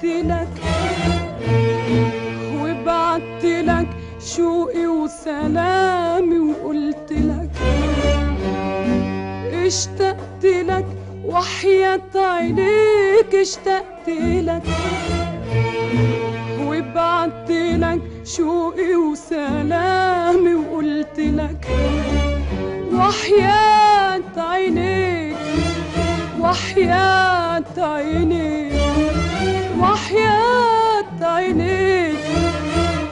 لك وبعت لك شوقي وسلامي وقلت لك اشتقت لك وحياة عينيك اشتقت لك وبعت لك شوقي وسلامي وقلت لك وحياة عينيك وحياة عينيك وحياة عينيك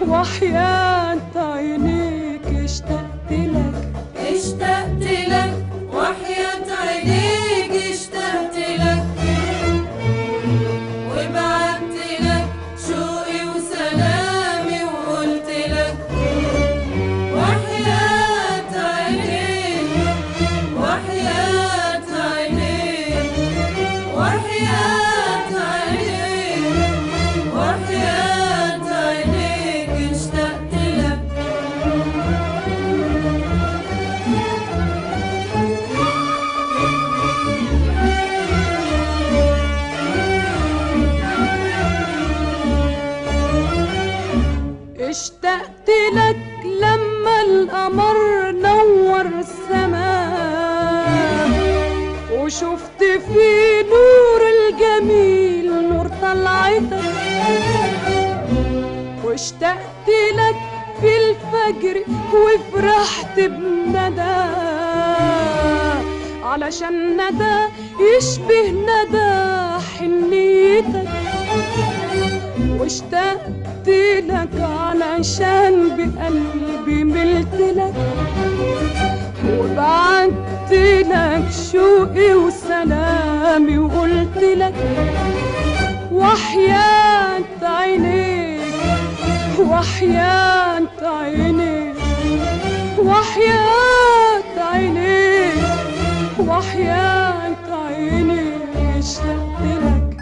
وحياة عينيك اشتقت لك اشتقت لك وحياة عينيك اشتقت لك وبعت لك شوقي وسلامي وقلت لك وحياة عينيك وحياة عينيك وحياة عينيك وحياة عينيك اشتقت لك. اشتقت لك لما القمر نور السماء وشفت في نور الجميل نور طلعتك واشتقت لك في الفجر وفرحت بندى علشان ندى يشبه ندى حنيتك واشتقت لك علشان بقلبي ملت لك وبعت لك شوقي وسلامي وقلت لك وحياة عينيك وحياة عينيك وحياة عينيك وحياة عينيك اشتقت لك.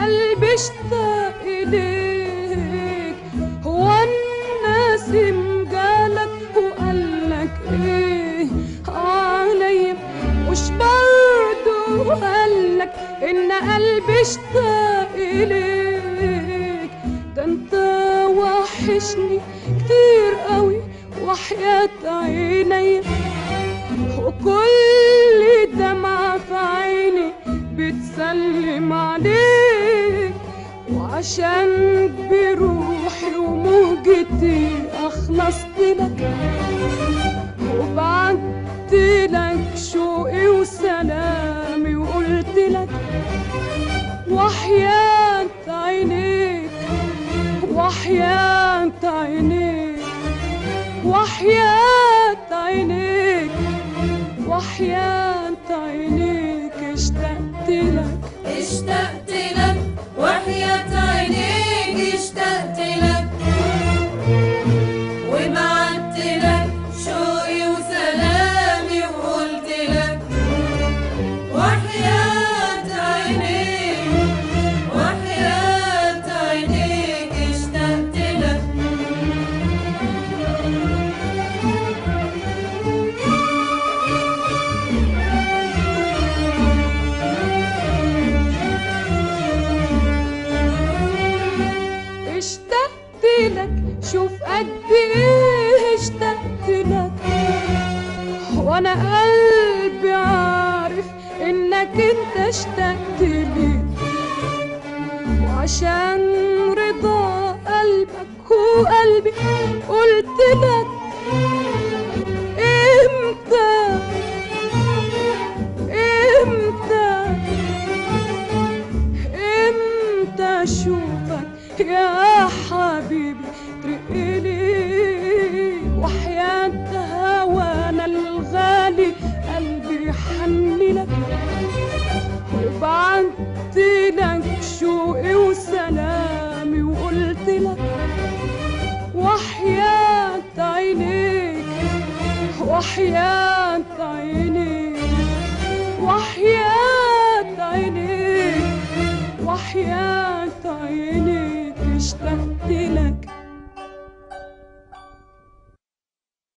اشتاق إليك هو النسيم جالك وقالك ايه عليا مش برضو قالك ان قلبي اشتاق إليك ده انت وحشني كتير قوي وحياة عيني وكل دمعة في عيني بتسلم عليك وعشان بروحي وموجتي أخلصت لك وبعت لك شوقي وسلامي وقلت لك وحياة عينيك وحياة عينيك وحياة عينيك وحياة عينيك اشتقت لك اشتقت لك وحياة عينيك اشتقت لك وبعت لك شوقي وسلامي وقلت لك وحياة عينيك وحياة عينيك اشتقت لك. اشتقت لك شوف قد ايه اشتقت لك وانا قلبي عارف انك انت اشتقت لي وعشان رضا قلبك وقلبي قلت لك امتى اشوفك يا حبيبي ترقلي وحياة هوانا الغالي وحياة عينيك وحياة عينيك وحياة عينيك اشتقت لك